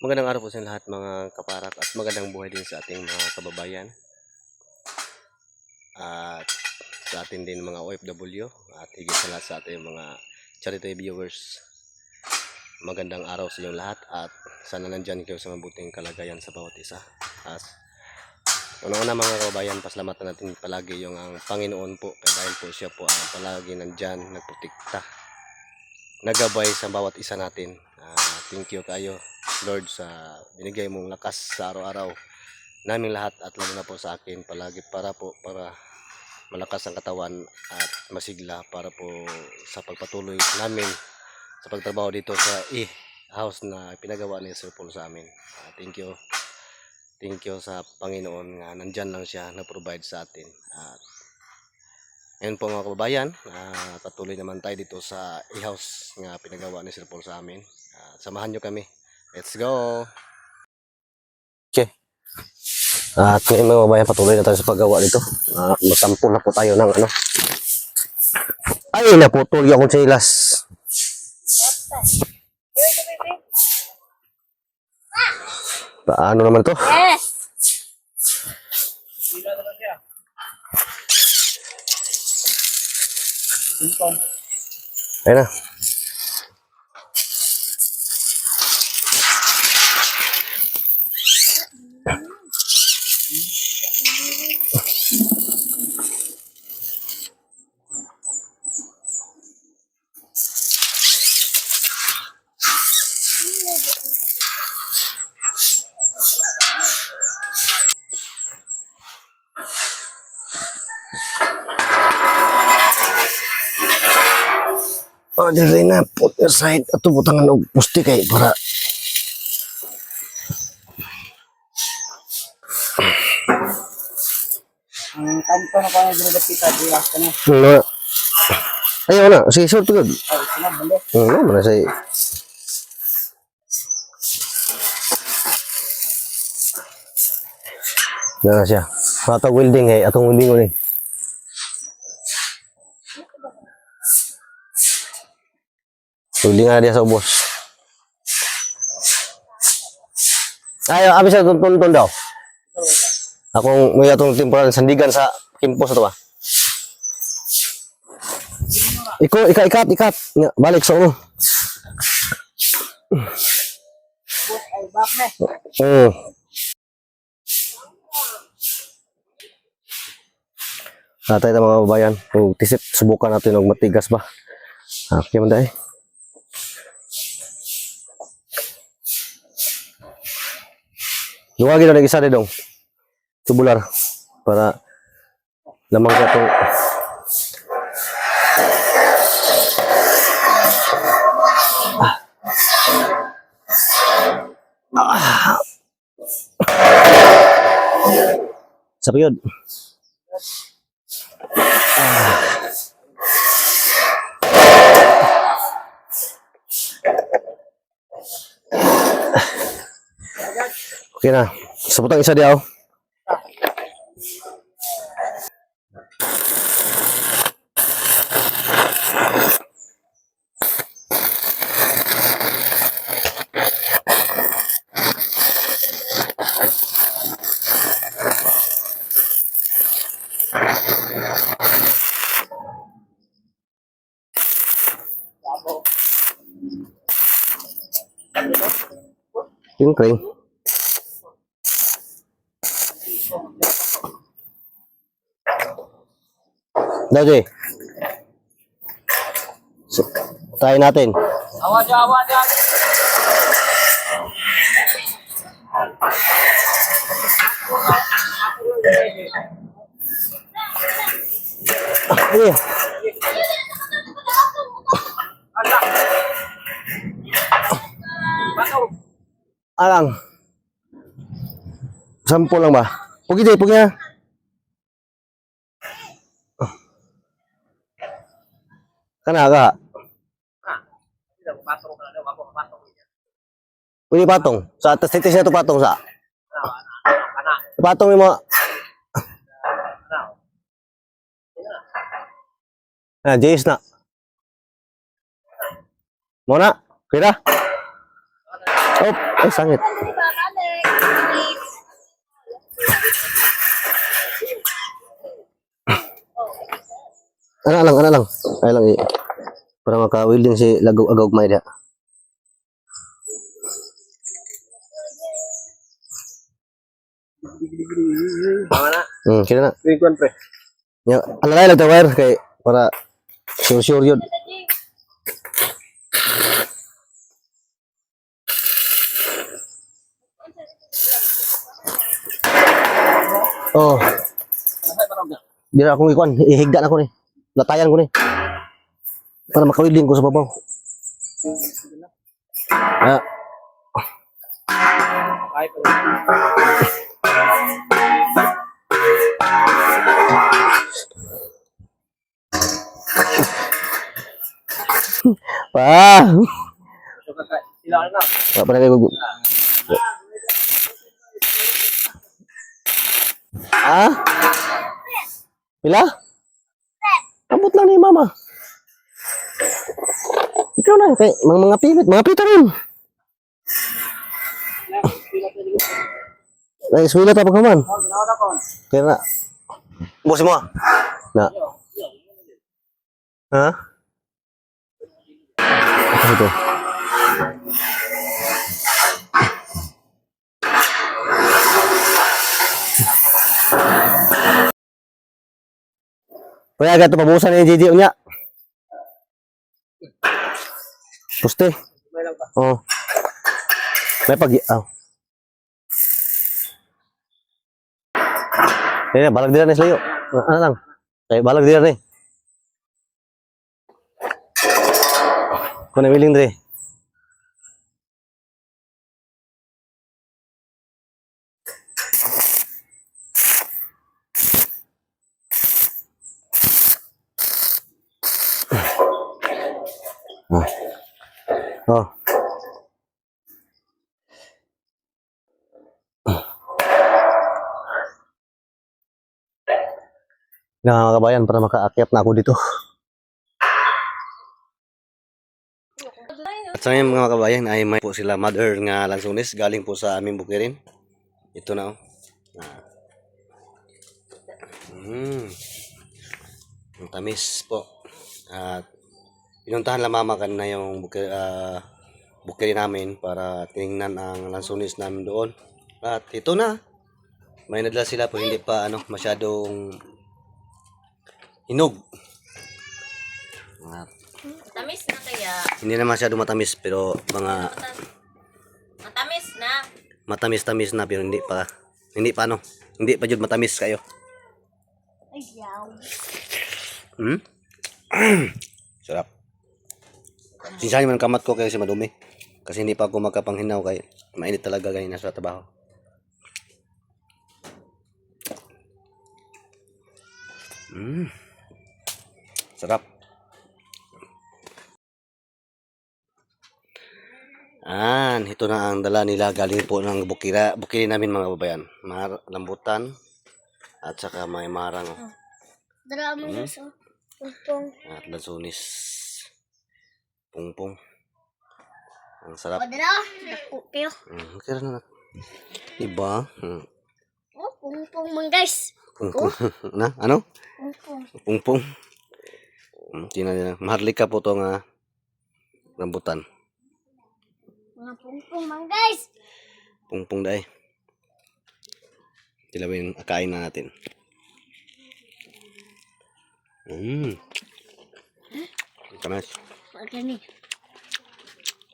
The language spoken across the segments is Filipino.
Magandang araw po sa lahat mga kaparak at magandang buhay din sa ating mga kababayan at sa atin din mga OFW at higit sa lahat sa ating mga charity viewers. Magandang araw sa inyo lahat at sana nandyan kayo sa mabuting kalagayan sa bawat isa. Una-una mga kababayan, pasalamatan natin palagi yung ang Panginoon po dahil po siya po ang palagi nandyan, nagprotekta, nagabay sa bawat isa natin. Thank you kayo Lord sa binigay mong lakas sa araw-araw naming lahat at lalo na po sa akin palagi para malakas ang katawan at masigla para po sa pagpatuloy namin sa pagtrabaho dito sa house na pinagawa ni Sir Paul sa amin. Thank you sa Panginoon nga nandyan lang siya na-provide sa atin. At ngayon po mga kababayan, patuloy naman tayo dito sa house nga pinagawa ni Sir Paul sa amin. Samahan nyo kami. Let's go! Okay. At ngayon mga kababayan, patuloy na tayo sa paggawa dito. Magsampul na po tayo ng ano. Ay, naputol yung akong silas. Paano naman to? Ayun na. Oh, dili na put aside ato butangan og pusti kay para ang kanto na kaya dito kita di asta na. Ayaw na, sige sure to good. Ay, sunod balo. Mana say. Na siya. Pata welding eh, atong welding ulit. Welding nga dia sa ubos. Ayo, abis sa tuntun daw. Akong may atong temporal sandigan sa Kimpos ato ba. Ikat. Balik sa ulo. Ay, bak na. Natay na mga kababayan. Kung tisip, subukan natin og matigas ba. Okay man dahil. Luwagin na nag-isa dong. Tubular. Para lamang ka itong sa piyod. Okay na. Sa putang isa diaw. Yung cream. Daw, Jay. So, try natin. Awa dyan. Ayan. Alang. Sampo lang ba? Pugi, Jay. Pugi na. Kanaga. Pwede patong. Sa atas titis na ito patong sa. Patong yung mga. Jayus na. Muna. Kira. Oh, ay sakit. Ano lang. Ay lang para maka-welding si lagog-agog may dia. Tama na. Kira na. Tingkon pre. Ya, alalay lang tawar kay para sure yun. Oh, Asa pa na? di na akong ikuan, ihigda na ko ni. Latayan ko ni. Para makawiling ko sa babaw. Ah, Ay pa. pa. So kaka sila na. Pa para kayo. Ah? Pila? Abot lang ni mama. Ikaw na, kay mga pita rin. Ay, suwila ta pagkaman. Oh, ginawa na ko. Kaya na. Bukas mo ah. Na. Ha? Apa itu? Kaya agad ito pabusan yung GG niya. Puste. May lang pa. Oh. May pag... Oh. Kaya balag dila na sila yun. Ano lang? Kaya balag dila na eh. Kung namiling dre. Oh. Mga kabayan para makaakyat na ako dito. At sa ngayon mga kabayan ay may po sila mother nga lansunis galing po sa aming bukirin. Ito na oh. Ang tamis po. At pinuntahan lang mama kanina yung bukirin namin para tingnan ang lansunis namin doon. At ito na. May nadala sila po hindi pa masyadong hinog. At Matamis na kaya. hindi na masyadong matamis pero mga Matamis na. matamis-tamis na pero hindi pa hindi pa jud matamis kayo. Ayaw. Sarap. Sinsahan man kamat ko kasi madumi. Kasi hindi pa ako magkapanghinaw kay mainit talaga ganyan sa trabaho. Sarap. Ito na ang dala nila galing po ng bukiri namin mga babayan. Lambutan at saka may marang Dala mo na sa pungpong. at lansunis. Pungpong. Ang sarap. O dala. Nakupyo. Okay na. Diba? Oh, pungpong man guys. Pungpong. Na? Ano? Pungpong. Pungpong. Tingnan nila. Maharlika po itong rambutan. Mga pungpong man guys. Pungpong dahi. Tilawin, akain na natin. Tamis. Magani.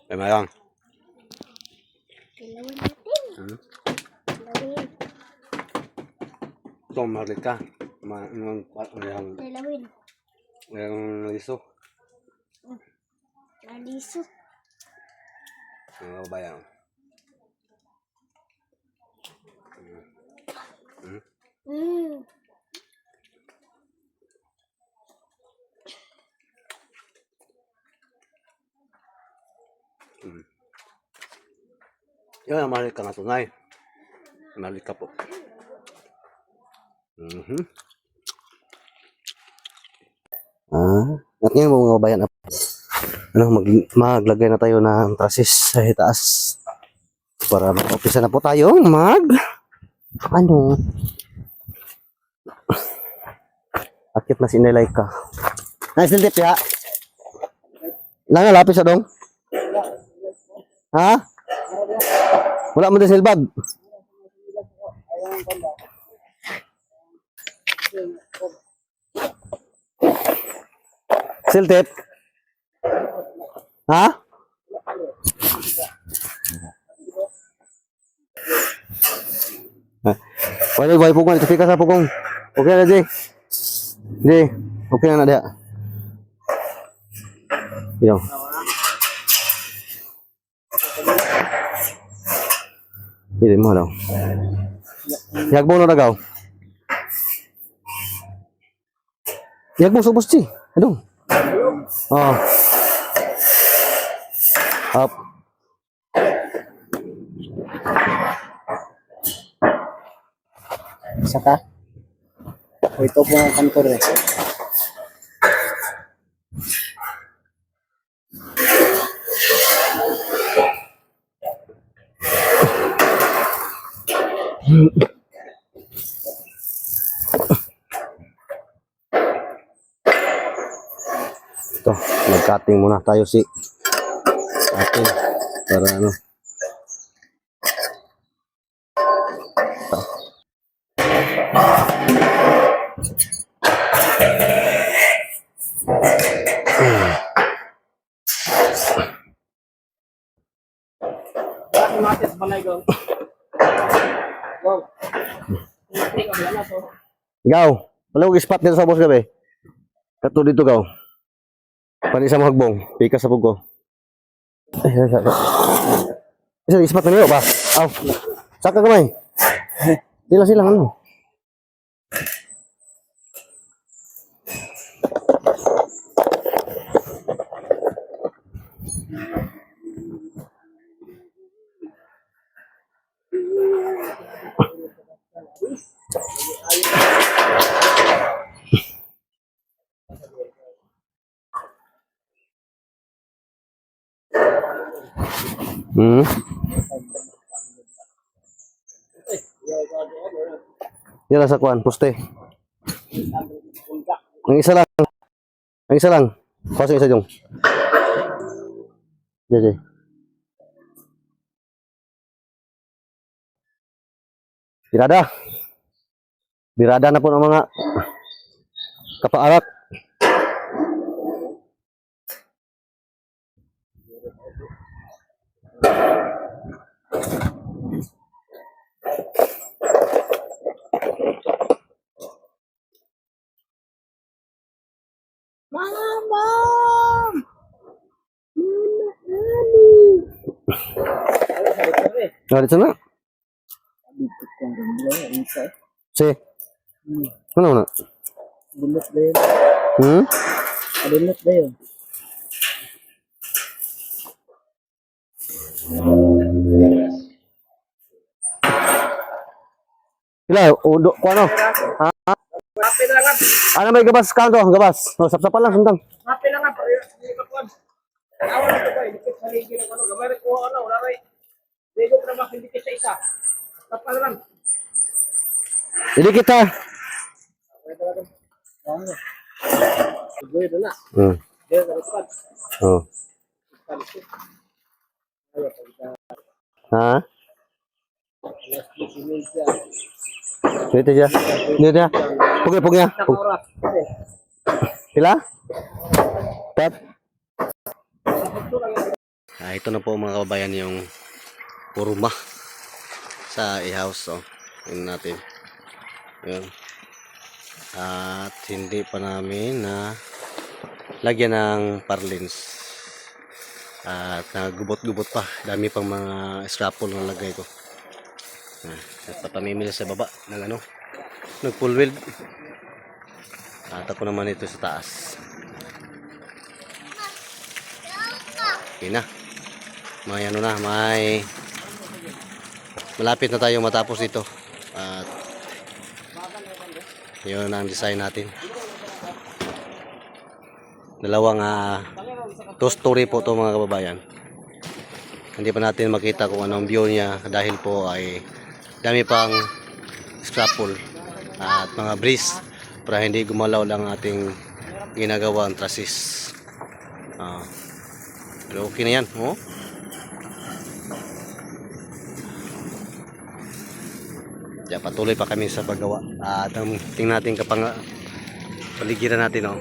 Ay mayang. Kilawin natin. Kilawin. Ito, maharlika. Kilawin. Mayang liso. Aliso. Mga kabayan. Yan ang maharlika nga tunay. Maharlika po. At ngayon mga kabayan, maglagay na tayo ng trasis sa itaas. Para mag-umpisa na po tayong ano? Akit na sinilay ka. Nice little tip ya. Lang lapis sa dong. Ha? Wala mo din silbag. Siltip. Ha? Wala boy pugong ito sa pugong. Okay na di. Di. Okay na dia. Yo. Ini mo daw. Yag mo na dagaw. Yag mo subos ci. Aduh. Oh. Up. Saka. O ito po ang kantor eh. Ito, mag-cutting muna tayo si ate para ano. Ito. Bakit matis balay ko? Wow. Ikaw, wala kong spot dito sa boss gabi. Kato dito gaw. Pani sa mahagbong, pika sa pugo. Isa ispat na niyo ba? Aw. Saka kamay. Sila ano. Yan lang sa kuan, poste. Ang isa lang. Ang isa lang. Pasok isa dong. Jadi. Birada. Birada na po ng mga kapaarak. Nah, di sana. Si. Mana mana? Adunot ba yun? Hmm? Adunot ba yun? Sila, udo, kuano? Ha? Happy na lang. Ano may gabas kanto? Gabas. No, sapsapan lang sundang. Happy na lang. Hindi ka kuwan. Awan na ito ba? Dikit sa ligi ng ano. Gamay rin kuha ano. Wala rin. Hindi ko na makindikit sa isa. Tapos na lang. Jadi kita. Pwede na lang. Ano? Siguro na na. Dito na rin. Oh. Ha? Dito siya. Dito siya. Pugi ya. Pila? Tat. Ito na po mga kababayan yung puruma sa i-house. Oh. Yun natin. Yun. At hindi pa namin na lagyan ng parlins. At nagubot-gubot pa. Dami pang mga scrapple na lagay ko. At papamimili sa baba ng ano, ng full weld. At ako naman ito sa taas. Okay na. May ano na, may malapit na tayo matapos ito. At yun ang design natin. Dalawang two story po ito mga kababayan. hindi pa natin makita kung anong view niya dahil po ay dami pang scrapple at mga breeze para hindi gumalaw lang ating ginagawang trusses. Pero okay na yan, oh. Diyan, patuloy pa kami sa paggawa. At tingnan natin kapag paligiran natin, oh.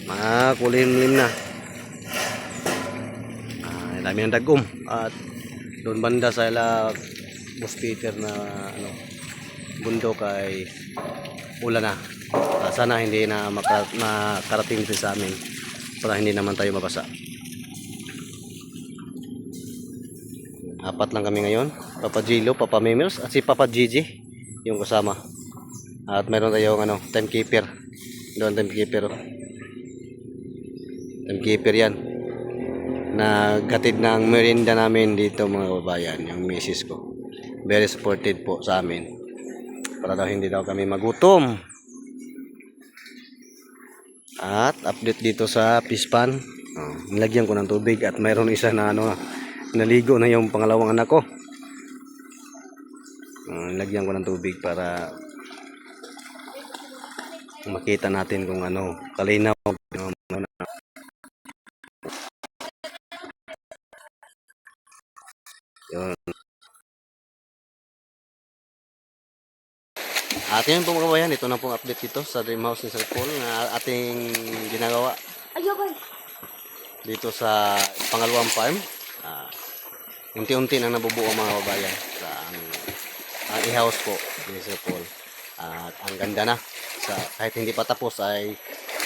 Mga kulimlim na. Dami ng dagom. At doon banda sa Boss Peter na bundok ay ulan na. Sana hindi na makarating din sa amin para hindi naman tayo mabasa. Apat lang kami ngayon. Papa Gilo, Papa Mimers at si Papa Gigi yung kasama. At meron tayong timekeeper. Doon timekeeper. Timekeeper yan. Naghatid ng merienda namin dito mga kababayan, yung misis ko. Very supported po sa amin. Para daw hindi daw kami magutom. At update dito sa pispan. Nilagyan ko ng tubig at mayroon isa na naligo na yung pangalawang anak ko. Nilagyan ko ng tubig para makita natin kung kalinaw. Yun. At yun po mga kabayan, ito na pong update dito sa dream house ni Sir Paul na ating ginagawa dito sa pangalawang farm. Unti-unti na nabubuo mga kabayan sa i-house po ni Sir Paul. At ang ganda na. Kahit hindi pa tapos ay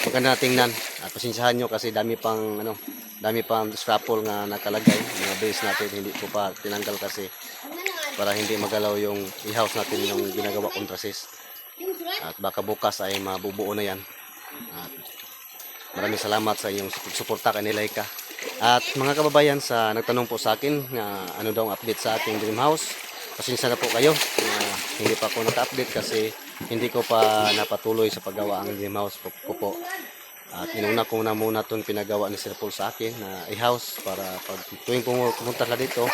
maganda na tingnan. At pasensyahan nyo kasi dami pang scrapple nga nakalagay. Mga base natin hindi ko pa tinanggal kasi para hindi magalaw yung i-house natin yung ginagawa kong trusses. At baka bukas ay mabubuo na yan. At maraming salamat sa inyong suporta kay Laika. At mga kababayan sa nagtanong po sa akin na ano daw ang update sa ating dream house. Pasensya na po kayo na hindi pa ako naka-update kasi hindi ko pa napatuloy sa paggawa ang dream house ko po. At inuna ko na muna itong pinagawa ni Sir Paul sa akin na i-house para pag tuwing pumunta na dito,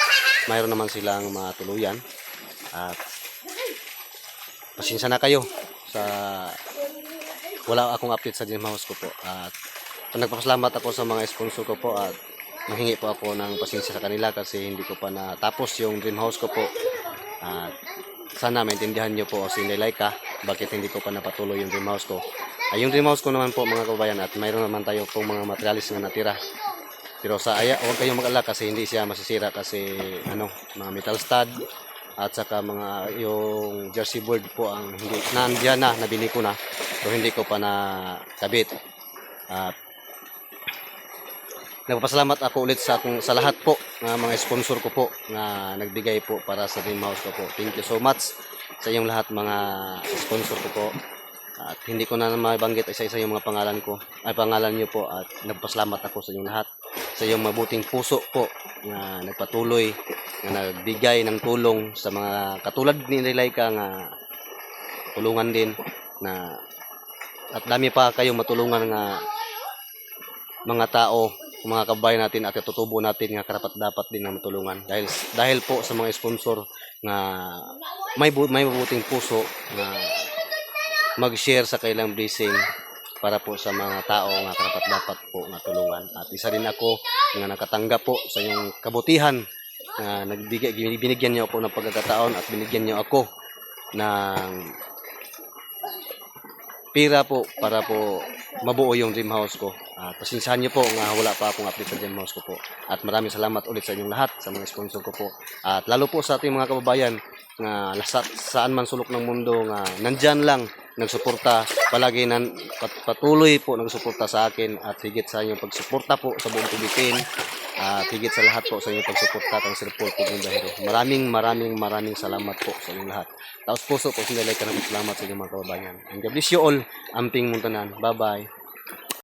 mayroon naman silang matuluyan. At pasensya na kayo sa wala akong update sa dream house ko po. At nagpapasalamat ako sa mga sponsor ko po at manghingi po ako ng pasensya sa kanila kasi hindi ko pa natapos yung dream house ko po. At sana maintindihan nyo po si Laika bakit hindi ko pa napatuloy yung dream house ko. Yung dream house ko naman po mga kabayan at mayroon naman tayo pong mga materialis na natira. Pero huwag kayong mag-alala kasi hindi siya masisira kasi mga metal stud at saka yung jersey board po ang hindi nandiyan na nabili ko na pero hindi ko pa nakabit. At nagpapasalamat ako ulit sa lahat po ng mga sponsor ko po na nagbigay po para sa dream house ko po. Thank you so much sa inyong lahat mga sponsor ko po. At hindi ko na mabanggit isa-isa yung mga pangalan niyo po at nagpasalamat ako sa inyong lahat. Sa iyong mabuting puso po na nagpatuloy, na nagbigay ng tulong sa mga katulad ni Laika nga tulungan din na at dami pa kayong matulungan nga mga tao, mga kabayan natin at katutubo natin nga karapat dapat din na matulungan dahil po sa mga sponsor na may mabuting puso na mag-share sa kailang blessing para po sa mga tao nga karapat dapat po na tulungan. At isa rin ako nga nakatanggap po sa inyong kabutihan na binigyan niyo ako ng pagkakataon at binigyan niyo ako ng pira po para po mabuo yung dream house ko. At pasensyahan niyo po nga wala pa akong update sa dream house ko po. At maraming salamat ulit sa inyong lahat, sa mga sponsor ko po. At lalo po sa ating mga kababayan nga saan man sulok ng mundo nga nandyan lang nagsuporta, palagi patuloy po nagsuporta sa akin at higit sa inyong pagsuporta po sa buong Tubitin at higit sa lahat po sa inyong pagsuporta kang Sir Paul Pugundahero. Maraming salamat po sa inyong lahat. Taos puso po sinalay ka ng salamat sa inyong mga kababayan. And God bless you all. Amping Muntanan. Bye-bye.